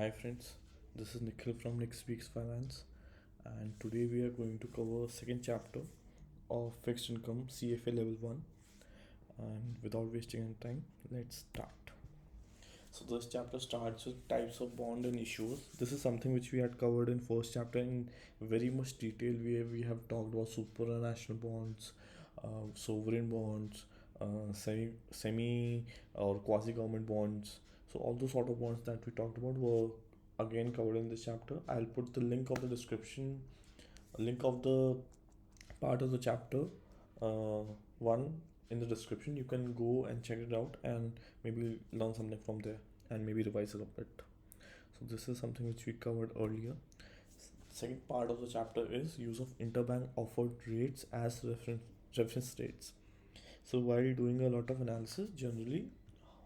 Hi friends, this is Nikhil from Next Week's Finance, and today we are going to cover second chapter of fixed income CFA level 1. And without wasting any time, let's start. So this chapter starts with types of bond and issues. This is something which we had covered in first chapter in very much detail, where we have talked about supranational bonds, sovereign bonds, semi or quasi government bonds. So all those sort of bonds that we talked about were again covered in this chapter. I'll put the link of the description, link of the part of the chapter uh, one in the description. You can go and check it out and maybe learn something from there and maybe revise it a bit. So this is something which we covered earlier. Second part of the chapter is use of interbank offered rates as reference rates. So while doing a lot of analysis, generally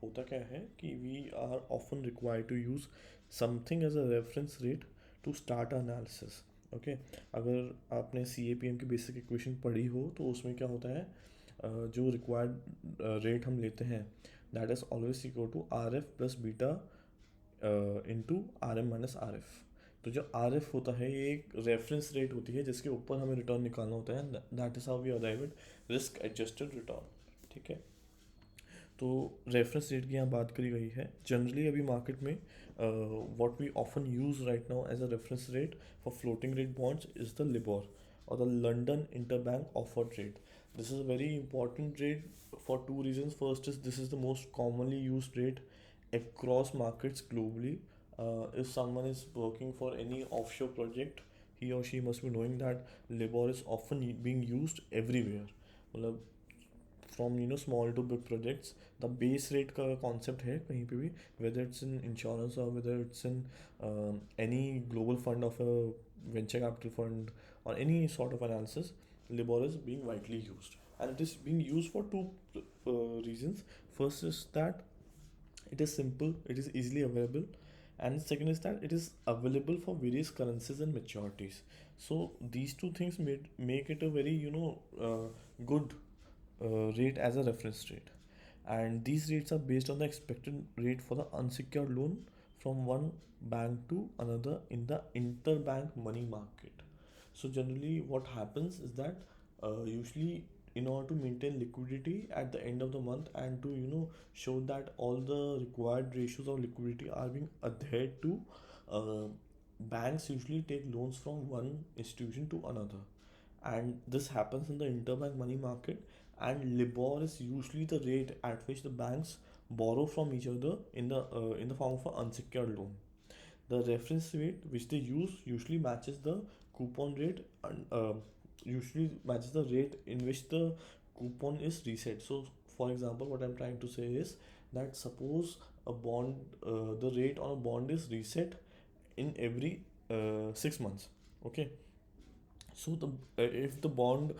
होता क्या है कि we are often required to use something as a reference rate to start analysis. Okay अगर आपने सी A P M की basic equation पढ़ी हो तो उसमें क्या होता है, जो रिक्वायर्ड रेट हम लेते हैं that is always equal to R F plus beta into R M minus R F. तो जो आर एफ होता है ये एक रेफरेंस रेट होती है जिसके ऊपर हमें रिटर्न निकालना होता है. That is how we arrive at risk adjusted return. ठीक है, तो रेफरेंस रेट की यहाँ बात करी गई है. जनरली अभी मार्केट में what we often use right now as a reference rate for floating rate bonds is the LIBOR और the London interbank offered rate. This is a very important rate for two reasons. First is this is the most commonly used rate across markets globally. If someone is working for any offshore project, he or she must be knowing that LIBOR is often being used everywhere. मतलब from small to big projects the base rate का concept है कहीं पे भी, whether it's in insurance और whether it's in any global fund of a venture capital fund or any sort of analysis. LIBOR is being widely used, and it is being used for two reasons. First is that it is simple, it is easily available, and second is that it is available for various currencies and maturities. So these two things make it a very good rate as a reference rate. And these rates are based on the expected rate for the unsecured loan from one bank to another in the interbank money market. So generally what happens is that usually in order to maintain liquidity at the end of the month and to show that all the required ratios of liquidity are being adhered to, uh, banks usually take loans from one institution to another, and this happens in the interbank money market. And LIBOR is usually the rate at which the banks borrow from each other in the form of an unsecured loan. The reference rate which they use usually matches the coupon rate and usually matches the rate in which the coupon is reset. So, for example, what I'm trying to say is that suppose a bond, the rate on a bond is reset in every 6 months. Okay, so the if the bond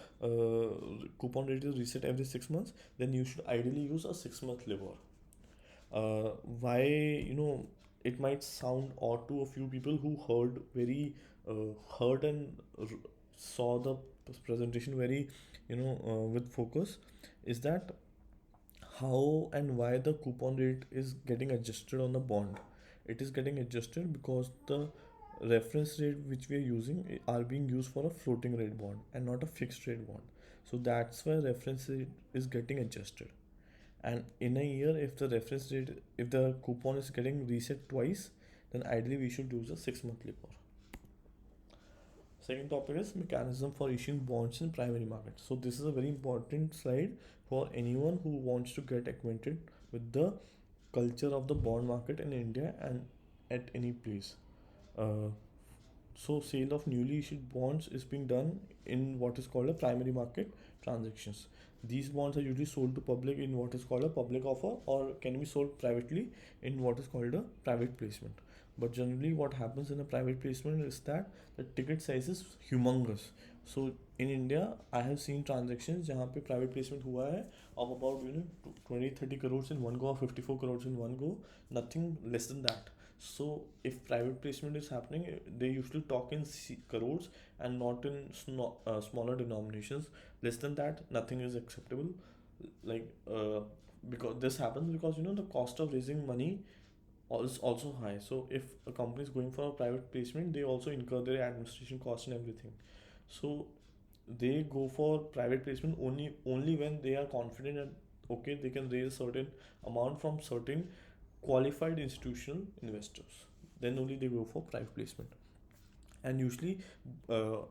coupon rate is reset every 6 months, then you should ideally use a 6 month LIBOR. Why, it might sound odd to a few people who heard and saw the presentation very with focus, is that how and why the coupon rate is getting adjusted on the bond. It is getting adjusted because the reference rate which we are using are being used for a floating rate bond and not a fixed rate bond. So that's why reference rate is getting adjusted. And in a year, if the coupon is getting reset twice, then ideally we should use a 6 month LIBOR. Second topic is mechanism for issuing bonds in primary market. So this is a very important slide for anyone who wants to get acquainted with the culture of the bond market in India and at any place. Uh, so sale of newly issued bonds is being done in what is called a primary market transactions. These bonds are usually sold to public in what is called a public offer or can be sold privately in what is called a private placement. But generally what happens in a private placement is that the ticket size is humongous. So in India I have seen transactions जहाँ पे private placement हुआ है of about 20-30 crores in one go or 54 crores in one go, nothing less than that. So if private placement is happening, they usually talk in crores and not in smaller denominations. Less than that, nothing is acceptable. Like because this happens because the cost of raising money is also high. So if a company is going for a private placement, they also incur their administration costs and everything. So they go for private placement only when they are confident that okay, they can raise a certain amount from certain qualified institutional investors. Then only they go for private placement. And usually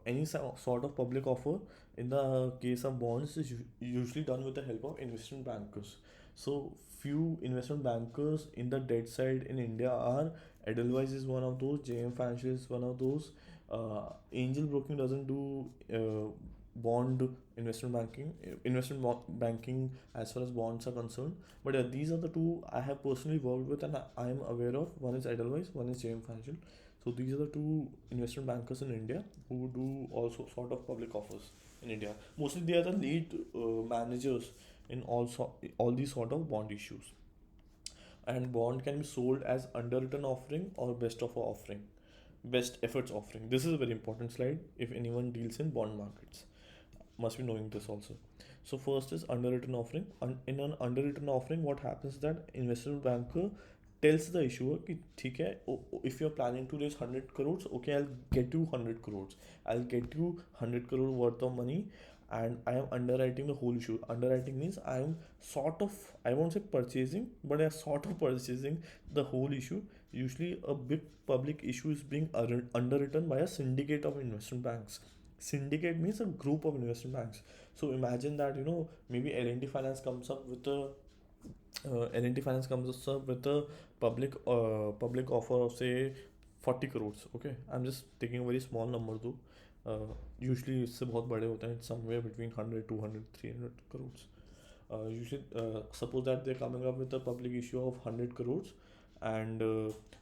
any sort of public offer in the case of bonds is usually done with the help of investment bankers. So few investment bankers in the debt side in India are Edelweiss is one of those, JM Financial is one of those. Angel Broking doesn't do bond investment banking as far as bonds are concerned. But these are the two I have personally worked with and I am aware of. One is Edelweiss, one is JM Financial. So these are the two investment bankers in India who do also sort of public offers in India. Mostly they are the lead managers in all these sort of bond issues. And bond can be sold as underwritten offering or best offer offering, best efforts offering. This is a very important slide if anyone deals in bond markets. Must be knowing this also. So first is underwritten offering. In an underwritten offering, what happens is that investment banker tells the issuer कि ठीक है, if you're planning to raise 100 crores, okay, I'll get you 100 crores. I'll get you 100 crore worth of money and I am underwriting the whole issue. Underwriting means I am sort of, I won't say purchasing, but I am sort of purchasing the whole issue. Usually a big public issue is being underwritten by a syndicate of investment banks. Syndicate means a group of investment banks. So imagine that maybe L&T Finance comes up with a L&T Finance comes up with a public offer of say 40 crores. Okay, I'm just taking a very small number though. Usually इससे बहुत बड़े होते हैं. It's somewhere between 100, 200, 300 crores. Usually suppose that they're coming up with a public issue of 100 crores, and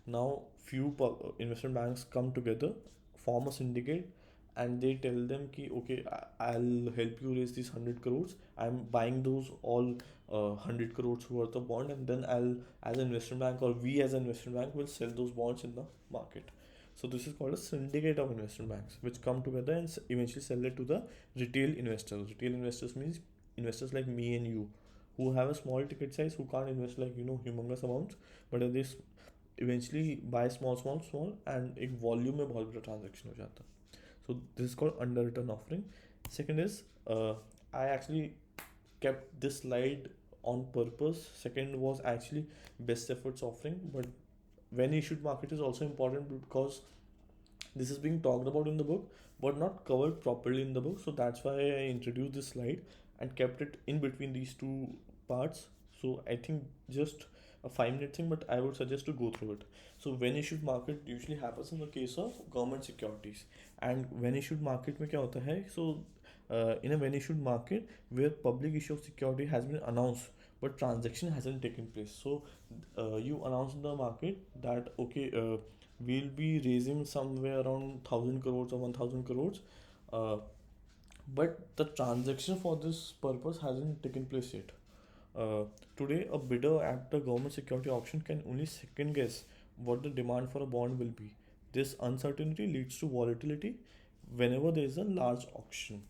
now few investment banks come together, form a syndicate, and they tell them ki okay, I'll help you raise these 100 crores. I'm buying those all 100 crores worth of bond, and then I'll, as an investment bank, or we as an investment bank, will sell those bonds in the market. So this is called a syndicate of investment banks which come together and eventually sell it to the retail investors. Retail investors means investors like me and you, who have a small ticket size, who can't invest like humongous amounts, but they eventually buy small and एक volume में बहुत बड़ा transaction हो जाता है. So this is called underwritten offering. Second is I actually kept this slide on purpose. Second was actually best efforts offering, but when issued market is also important because this is being talked about in the book but not covered properly in the book. So that's why I introduced this slide and kept it in between these two parts. So I think just a 5 minute thing, but I would suggest to go through it. So when issued market usually happens in the case of government securities. And when issued market में क्या होता है? So in a when issued market where public issue of security has been announced but transaction hasn't taken place. So you announce in the market that okay, we'll be raising somewhere around 1000 crores or 1000 crores, uh, but the transaction for this purpose hasn't taken place yet. uh, Today a bidder at the government security auction can only second guess what the demand for a bond will be. This uncertainty leads to volatility whenever there is a large auction.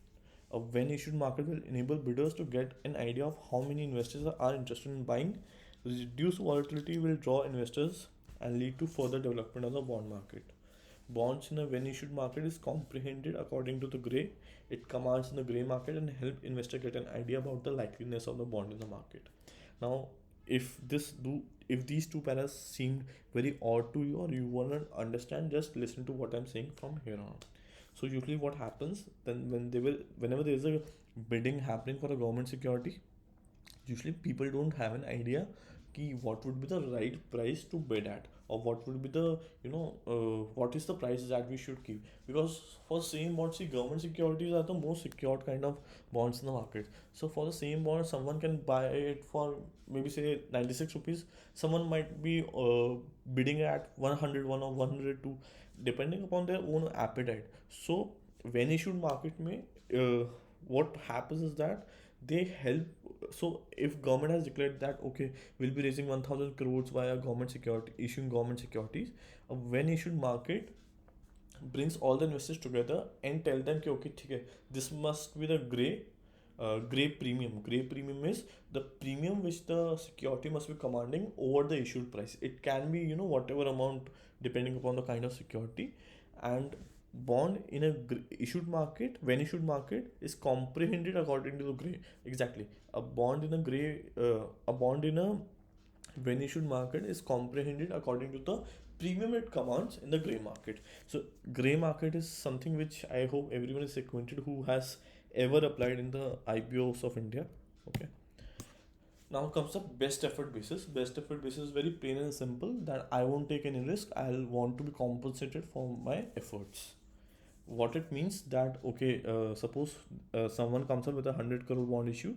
A when issued market will enable bidders to get an idea of how many investors are interested in buying. Reduced volatility will draw investors and lead to further development of the bond market. Bonds in a when issued market is comprehended according to the gray. It commands in the gray market and help investor get an idea about the likeliness of the bond in the market. Now, if these two paras seemed very odd to you or you wanna understand, just listen to what I'm saying from here on. So usually what happens then whenever there is a bidding happening for a government security, usually people don't have an idea ki what would be the right price to bid at, or what would be the what is the price that we should keep, because for same bonds, see, government securities are the most secured kind of bonds in the market. So for the same bond someone can buy it for maybe say 96 rupees, someone might be bidding at 101 or 102 depending upon their own appetite. So when issued market may what happens is that they help. So if government has declared that okay, we'll be raising 1000 crores via government security, issuing government securities, when issued market brings all the investors together and tell them कि okay ठीक है, this must be the gray gray premium. Gray premium is the premium which the security must be commanding over the issued price. It can be, you know, whatever amount depending upon the kind of security. And bond in a issued market, when issued market, is comprehended according to the gray. Exactly, a bond in a gray, a bond in a when issued market is comprehended according to the premium it commands in the gray market. So gray market is something which I hope everyone is acquainted who has ever applied in the IPOs of India. Okay. Now comes the best effort basis. Best effort basis is very plain and simple, that I won't take any risk. I'll want to be compensated for my efforts. What it means that, okay, suppose someone comes up with 100 crore bond issue,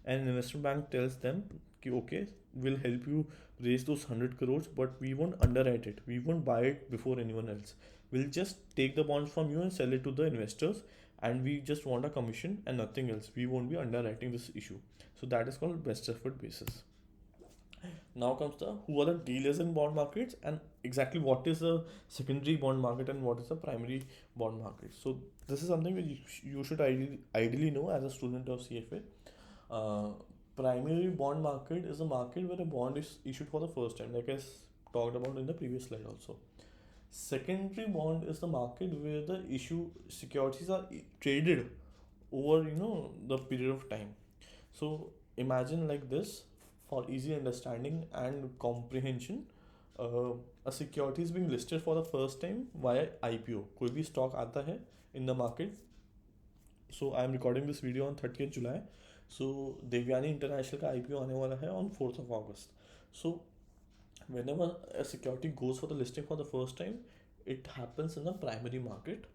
and investment bank tells them कि okay, we'll help you raise those 100 crores, but we won't underwrite it, we won't buy it before anyone else, we'll just take the bonds from you and sell it to the investors, and we just want a commission and nothing else, we won't be underwriting this issue. So that is called best effort basis. Now comes the who are the dealers in bond markets, and exactly what is the secondary bond market and what is the primary bond market. So this is something which you should ideally know as a student of CFA. uh, Primary bond market is a market where a bond is issued for the first time, like I talked about in the previous slide also. Secondary bond is the market where the issue securities are traded over, you know, the period of time. So imagine like this, for easy understanding and comprehension. uh, a security is being listed for the first time via IPO. कोई भी stock आता है in the market. So I am recording this video on 30th July. So Devyani International का IPO आने वाला है on 4th of August. So whenever a security goes for the listing for the first time, it happens in the primary market.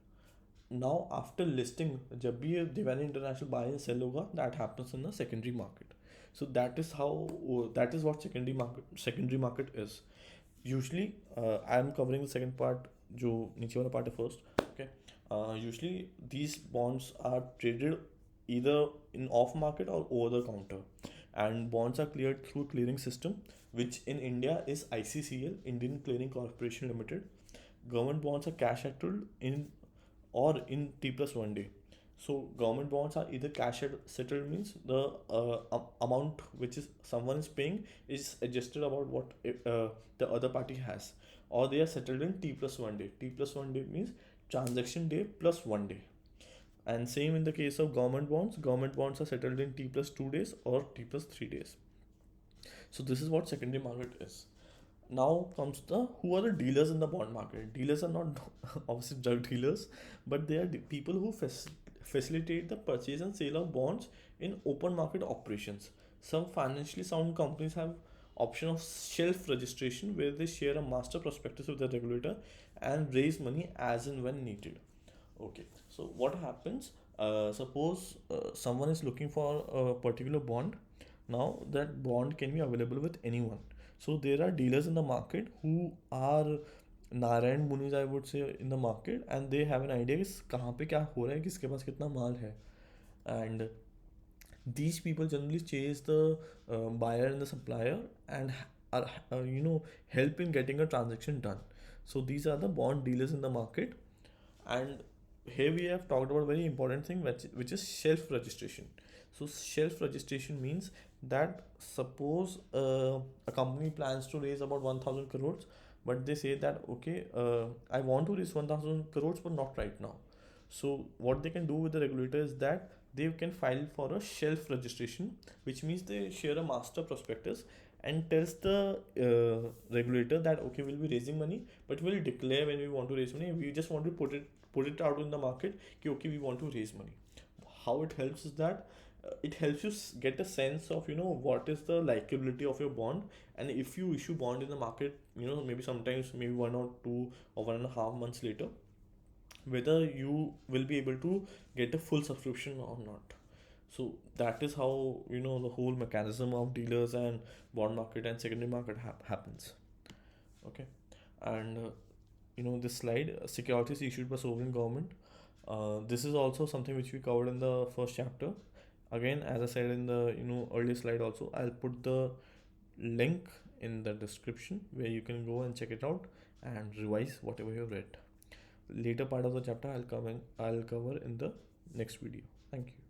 Now after listing, जब भी ये Devyani International buy and sell होगा, that happens in the secondary market. So that is how, that is what secondary market is. Usually I am covering the second part, जो नीचे वाला part है first. Okay. Usually these bonds are traded either in off market or over the counter, and bonds are cleared through clearing system, which in India is ICCL, Indian Clearing Corporation Limited. Government bonds are cash settled in or in T plus 1 day. So government bonds are either cash settled, means the amount which is someone is paying is adjusted about what the other party has, or they are settled in T plus 1 day. T plus 1 day means transaction day plus 1 day. And same in the case of government bonds are settled in T plus 2 days or T plus 3 days. So this is what secondary market is. Now comes the who are the dealers in the bond market. Dealers are not obviously drug dealers, but they are the people who facilitate the purchase and sale of bonds in open market operations. Some financially sound companies have option of shelf registration, where they share a master prospectus with the regulator and raise money as and when needed. Okay, so what happens? Suppose someone is looking for a particular bond. Now that bond can be available with anyone. So there are dealers in the market who are Narayan Munis, I would say, in the market, and they have an idea कि कहाँ पे क्या हो रहा है, किसके पास कितना माल है. And these people generally chase the buyer and the supplier, and are help in getting a transaction done. So these are the bond dealers in the market. And here we have talked about a very important thing, which is shelf registration. So shelf registration means that suppose a company plans to raise about 1000 crores, but they say that okay, I want to raise 1000 crores but not right now. So what they can do with the regulator is that they can file for a shelf registration, which means they share a master prospectus and tells the regulator that okay, we'll be raising money, but we'll declare when we want to raise money. We just want to put it out in the market कि okay, we want to raise money. How it helps is that it helps you get a sense of what is the likability of your bond, and if you issue bond in the market, maybe sometimes maybe 1 or 2 or 1.5 months later, whether you will be able to get a full subscription or not. So that is how the whole mechanism of dealers and bond market and secondary market happens. Okay. And this slide, securities issued by sovereign government, this is also something which we covered in the first chapter. Again, as I said in the earlier slide also, I'll put the link in the description where you can go and check it out and revise whatever you have read. Later part of the chapter I'll cover in the next video. Thank you.